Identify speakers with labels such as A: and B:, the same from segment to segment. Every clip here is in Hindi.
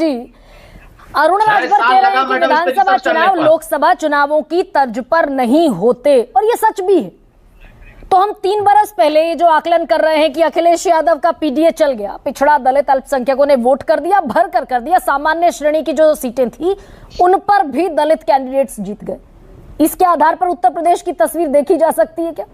A: जी, अरुण राजभर कह रहे हैं कि विधानसभा चुनाव लोकसभा चुनावों की तर्ज पर नहीं होते, और ये सच भी है। तो हम 3 बरस पहले ये जो आकलन कर रहे हैं कि अखिलेश यादव का पीडीए चल गया, पिछड़ा दलित अल्पसंख्यकों ने वोट कर दिया, भर कर दिया, सामान्य श्रेणी की जो सीटें थी उन पर भी दलित कैंडिडेट्स जीत गए। इसके आधार पर उत्तर प्रदेश की तस्वीर देखी जा सकती है क्या?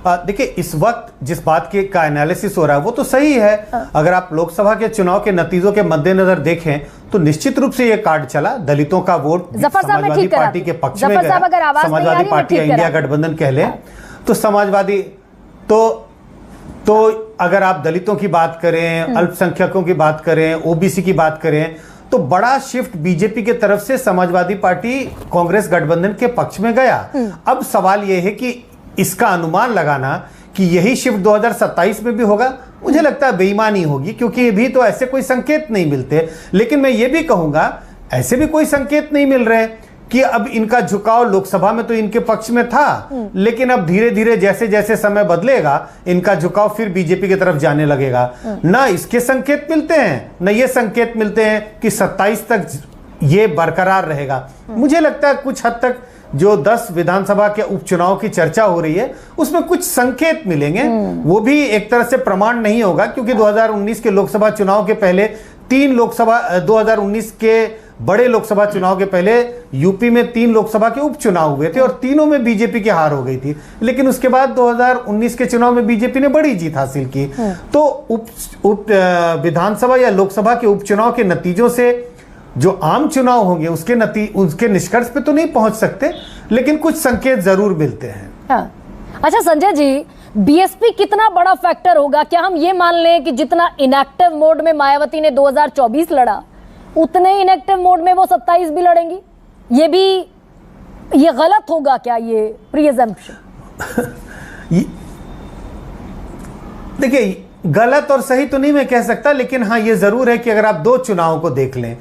B: देखिए, इस वक्त जिस बात की का एनालिसिस हो रहा है वो तो सही है। अगर आप लोकसभा के चुनाव के नतीजों के मद्देनजर देखें तो निश्चित रूप से ये कार्ड चला, दलितों का वोट समाजवादी पार्टी के पक्ष में गया। समाजवादी पार्टी या इंडिया गठबंधन कह ले तो समाजवादी तो अगर आप दलितों की बात करें, अल्पसंख्यकों की बात करें, ओबीसी की बात करें, तो बड़ा शिफ्ट बीजेपी के तरफ से समाजवादी पार्टी कांग्रेस गठबंधन के पक्ष में गया। अब सवाल यह है कि इसका अनुमान लगाना कि यही शिफ्ट 2027 में भी होगा, मुझे लगता है बेईमानी होगी, क्योंकि भी तो ऐसे कोई संकेत नहीं मिलते। लेकिन मैं ये भी कहूंगा ऐसे भी कोई संकेत नहीं मिल रहे कि अब इनका झुकाव लोकसभा में तो इनके पक्ष में था, लेकिन अब धीरे धीरे जैसे जैसे समय बदलेगा इनका झुकाव फिर बीजेपी की तरफ जाने लगेगा। ना इसके संकेत मिलते हैं, न ये संकेत मिलते हैं कि 27 तक ये बरकरार रहेगा। मुझे लगता है कुछ हद तक जो 10 विधानसभा के उपचुनाव की चर्चा हो रही है उसमें कुछ संकेत मिलेंगे। वो भी एक तरह से प्रमाण नहीं होगा, क्योंकि 2019 के लोकसभा चुनाव के पहले 2019 के बड़े लोकसभा चुनाव के पहले यूपी में 3 लोकसभा के उपचुनाव हुए थे और तीनों में बीजेपी की हार हो गई थी। लेकिन उसके बाद 2019 के चुनाव में बीजेपी ने बड़ी जीत हासिल की। तो विधानसभा या लोकसभा के उपचुनाव के नतीजों से जो आम चुनाव होंगे उसके निष्कर्ष पे तो नहीं पहुंच सकते, लेकिन कुछ संकेत जरूर मिलते हैं।
A: हाँ। अच्छा संजय जी, बीएसपी कितना बड़ा फैक्टर होगा? क्या हम ये मान लें कि जितना इनएक्टिव मोड में मायावती ने 2024 लड़ा, उतने इनएक्टिव मोड में वो 27 भी लड़ेंगी? ये गलत होगा क्या, ये प्रीअजम्पशन?
B: देखिए, गलत और सही तो नहीं मैं कह सकता, लेकिन हाँ ये जरूर है कि अगर आप 2 चुनावों को देख लें,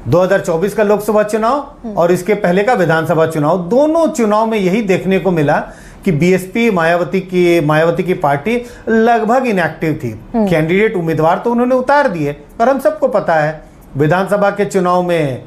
B: 2024 का लोकसभा चुनाव और इसके पहले का विधानसभा चुनाव, दोनों चुनाव में यही देखने को मिला कि बीएसपी मायावती की पार्टी लगभग इनएक्टिव थी। कैंडिडेट उम्मीदवार तो उन्होंने उतार दिए, और हम सबको पता है विधानसभा के चुनाव में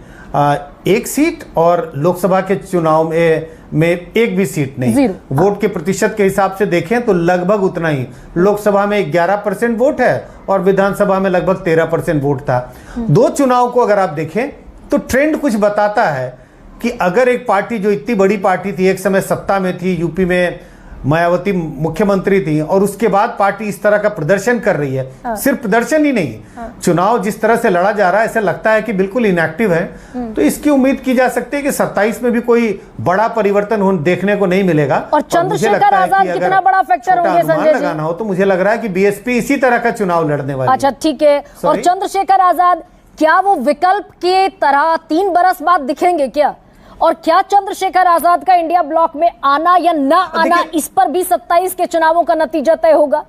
B: 1 सीट और लोकसभा के चुनाव में 1 भी सीट नहीं। वोट के प्रतिशत के हिसाब से देखें तो लगभग उतना ही। लोकसभा में 11% वोट है और विधानसभा में लगभग 13% वोट था। 2 चुनाव को अगर आप देखें तो ट्रेंड कुछ बताता है कि अगर एक पार्टी जो इतनी बड़ी पार्टी थी, एक समय सत्ता में थी, यूपी में मायावती मुख्यमंत्री थी, और उसके बाद पार्टी इस तरह का प्रदर्शन कर रही है, सिर्फ प्रदर्शन ही नहीं, चुनाव जिस तरह से लड़ा जा रहा है ऐसा लगता है कि बिल्कुल इनएक्टिव है। तो इसकी उम्मीद की जा सकती है कि 27 में भी कोई बड़ा परिवर्तन देखने को नहीं मिलेगा।
A: और चंद्रशेखर आजाद कितना बड़ा फैक्टर होंगे संजय जी?
B: लगाना हो तो मुझे लग रहा है कि बीएसपी इसी तरह का चुनाव लड़ने वाली है।
A: अच्छा ठीक है। और चंद्रशेखर आजाद क्या वो विकल्प के तरह 3 बरस बाद दिखेंगे क्या? और क्या चंद्रशेखर आजाद का इंडिया ब्लॉक में आना या ना आना, इस पर भी 27 के चुनावों का नतीजा तय होगा?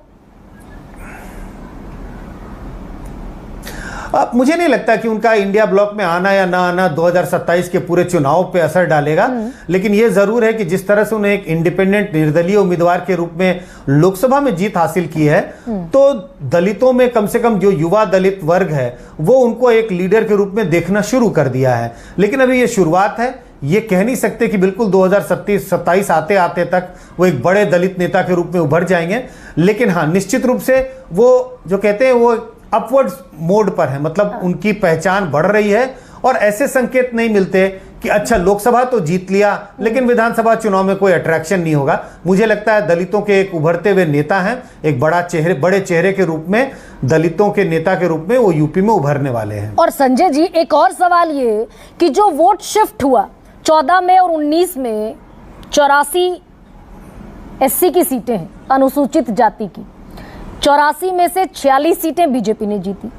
B: मुझे नहीं लगता कि उनका इंडिया ब्लॉक में आना या ना आना 2027 के पूरे चुनाव पे असर डालेगा। लेकिन यह जरूर है कि जिस तरह से उन्हें एक इंडिपेंडेंट निर्दलीय उम्मीदवार के रूप में लोकसभा में जीत हासिल की है, तो दलितों में कम से कम जो युवा दलित वर्ग है वो उनको एक लीडर के रूप में देखना शुरू कर दिया है। लेकिन अभी ये शुरुआत है, ये कह नहीं सकते कि बिल्कुल 2027 आते आते तक वो एक बड़े दलित नेता के रूप में उभर जाएंगे। लेकिन हाँ, निश्चित रूप से वो जो कहते हैं वो अपवर्ड मोड पर है, मतलब उनकी पहचान बढ़ रही है। और ऐसे संकेत नहीं मिलते कि अच्छा लोकसभा तो जीत लिया लेकिन विधानसभा चुनाव में कोई अट्रैक्शन नहीं होगा। मुझे लगता है दलितों के एक उभरते हुए नेता हैं, एक बड़े चेहरे के रूप में, दलितों के नेता के रूप में वो यूपी में उभरने वाले हैं।
A: और संजय जी, एक और सवाल ये कि जो वोट शिफ्ट हुआ 14 में और 19 में, 84 एससी की सीटें हैं, अनुसूचित जाति की, 84 में से 46 सीटें बीजेपी ने जीती।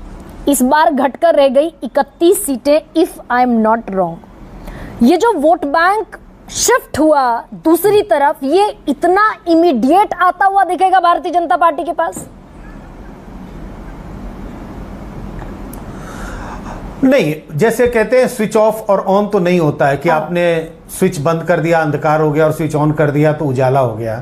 A: इस बार घटकर रह गई 31 सीटें, if I am not wrong. ये जो वोट बैंक शिफ्ट हुआ दूसरी तरफ, ये इतना इमीडिएट आता हुआ दिखेगा भारतीय जनता पार्टी के पास?
B: नहीं, जैसे कहते हैं स्विच ऑफ और ऑन तो नहीं होता है कि आपने स्विच बंद कर दिया अंधकार हो गया और स्विच ऑन कर दिया तो उजाला हो गया।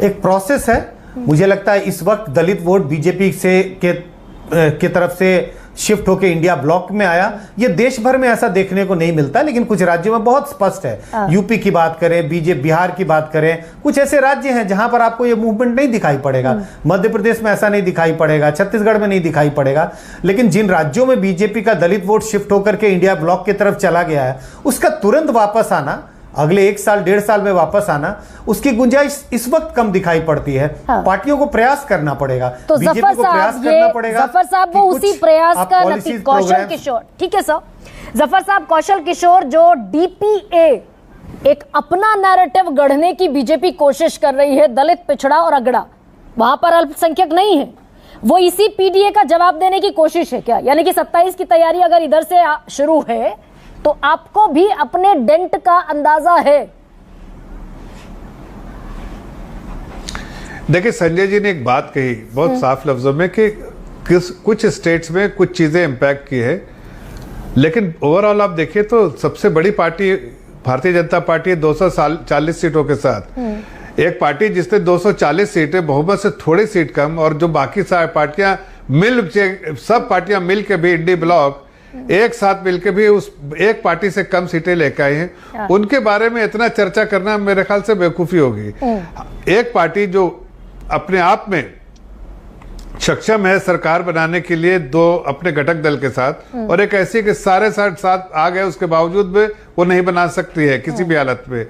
B: एक प्रोसेस है। मुझे लगता है इस वक्त दलित वोट बीजेपी से के तरफ से शिफ्ट होकर इंडिया ब्लॉक में आया। ये देश भर में ऐसा देखने को नहीं मिलता, लेकिन कुछ राज्यों में बहुत स्पष्ट है। यूपी की बात करें, बिहार की बात करें, कुछ ऐसे राज्य हैं जहां पर आपको ये मूवमेंट नहीं दिखाई पड़ेगा। मध्य प्रदेश में ऐसा नहीं दिखाई पड़ेगा, छत्तीसगढ़ में नहीं दिखाई पड़ेगा। लेकिन जिन राज्यों में बीजेपी का दलित वोट शिफ्ट होकर के इंडिया ब्लॉक की तरफ चला गया है, उसका तुरंत वापस आना, अगले 1 साल 1.5 साल में वापस आना, उसकी गुंजाइश इस वक्त कम दिखाई पड़ती है। पार्टियों को प्रयास करना पड़ेगा,
A: तो
B: बीजेपी को प्रयास करना पड़ेगा।
A: जफर साहब, वो उसी प्रयास का नतीजा, कौशल किशोर, ठीक है सर, जफर साहब, कौशल किशोर, जो डीपीए एक अपना नैरेटिव गढ़ने की बीजेपी कोशिश कर रही है, दलित, पिछड़ा और अगड़ा, वहां पर अल्पसंख्यक नहीं है, वो इसी पीडीए का जवाब देने की कोशिश है क्या? यानी कि 27 की तैयारी अगर इधर से शुरू है तो आपको भी अपने डेंट का अंदाजा है?
C: देखिए, संजय जी ने एक बात कही बहुत साफ लफ्जों में कि कुछ स्टेट्स में कुछ चीजें इंपैक्ट की है, लेकिन ओवरऑल आप देखिए तो सबसे बड़ी पार्टी भारतीय जनता पार्टी है 240 सीटों के साथ। एक पार्टी जिसने 240 सीटें, बहुमत से थोड़ी सीट कम, और जो बाकी सारी पार्टियां सब पार्टियां मिल के भी इंडी ब्लॉक एक साथ मिलकर भी उस एक पार्टी से कम सीटें लेकर आए हैं, उनके बारे में इतना चर्चा करना मेरे ख्याल से बेवकूफी होगी। एक पार्टी जो अपने आप में सक्षम है सरकार बनाने के लिए दो अपने घटक दल के साथ, और एक ऐसी कि सारे साथ आ गए, उसके बावजूद भी वो नहीं बना सकती है किसी भी हालत में।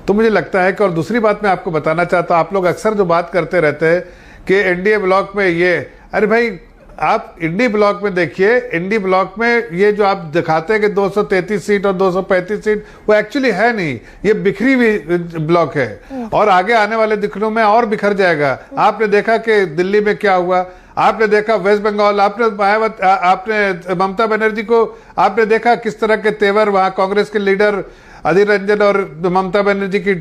C: तो मुझे लगता है कि, और दूसरी बात मैं आपको बताना चाहता हूं, आप लोग अक्सर जो बात करते रहते हैं कि एनडीए ब्लॉक में ये, अरे भाई आप इंडी ब्लॉक में देखिए, इंडी ब्लॉक में ये जो आप दिखाते हैं कि 233 सीट और 235 सीट, वो एक्चुअली है नहीं, ये बिखरी हुई ब्लॉक है, और आगे आने वाले दिनों में और बिखर जाएगा। आपने देखा कि दिल्ली में क्या हुआ, आपने देखा वेस्ट बंगाल, आपने ममता बनर्जी को आपने देखा किस तरह के तेवर वहां कांग्रेस के लीडर अधीर रंजन और ममता बनर्जी की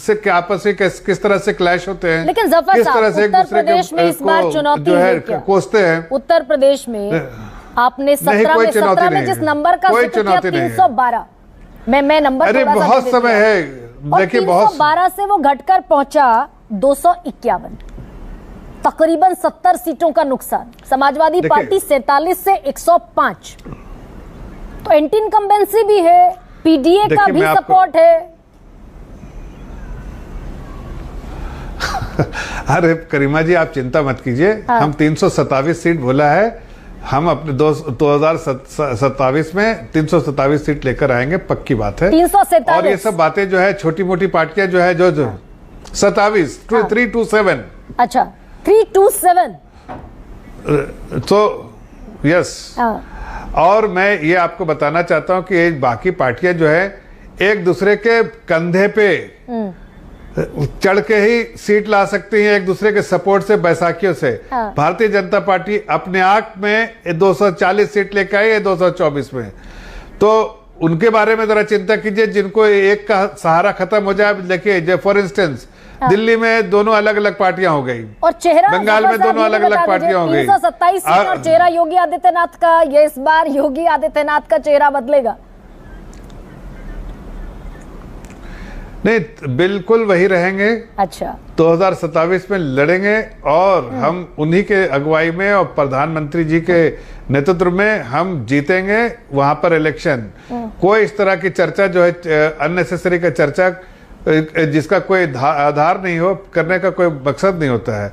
C: से आपस में किस तरह से क्लैश होते हैं,
A: लेकिन जफर साहब, उत्तर प्रदेश में इस बार चुनौती है क्या? कोसते हैं उत्तर प्रदेश में। आपने 17 में जिस नंबर का जिक्र किया 312, मैं नंबर
C: अरे बहुत समय है, देखिए
A: 312 से वो घटकर पहुंचा 251, तकरीबन 70 सीटों का नुकसान। समाजवादी पार्टी 47 से 105, तो एंटी इनकम्बेंसी भी है, पीडीए का भी सपोर्ट है।
C: अरे करीमा जी, आप चिंता मत कीजिए, हम 327 सीट बोला है, हम अपने 2027 में 327 सीट लेकर आएंगे, पक्की बात है।
A: 347,
C: और ये सब बातें जो है छोटी मोटी पार्टियां जो है जो 27 327,
A: अच्छा 327,
C: तो यस। और मैं ये आपको बताना चाहता हूं कि बाकी पार्टियां जो है एक दूसरे के कंधे पे चढ़ के ही सीट ला सकती हैं, एक दूसरे के सपोर्ट से, बैसाखियों से। भारतीय जनता पार्टी अपने आप में 240 सीट लेकर आई है 224 में, तो उनके बारे में जरा चिंता कीजिए, जिनको एक का सहारा खत्म हो जाए। देखिए फॉर इंस्टेंस दिल्ली में दोनों अलग अलग पार्टियां हो गई,
A: और चेहरा
C: बंगाल में दोनों अलग अलग पार्टियां हो गई,
A: 327 सीट और चेहरा योगी आदित्यनाथ का। ये इस बार योगी आदित्यनाथ का चेहरा बदलेगा?
C: नहीं, बिल्कुल वही रहेंगे।
A: अच्छा,
C: 2027 में लड़ेंगे, और हम उन्हीं के अगुवाई में और प्रधानमंत्री जी के नेतृत्व में हम जीतेंगे वहां पर इलेक्शन। कोई इस तरह की चर्चा जो है अननेसेसरी का चर्चा जिसका कोई आधार नहीं हो, करने का कोई मकसद नहीं होता है।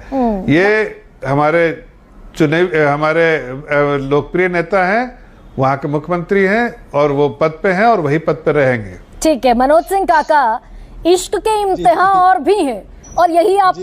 C: ये हमारे हमारे लोकप्रिय नेता हैं, वहां के मुख्यमंत्री हैं, और वो पद पे हैं और वही पद पे रहेंगे।
A: ठीक है मनोज सिंह काका, इश्क के इम्तिहान और भी हैं, और यही आप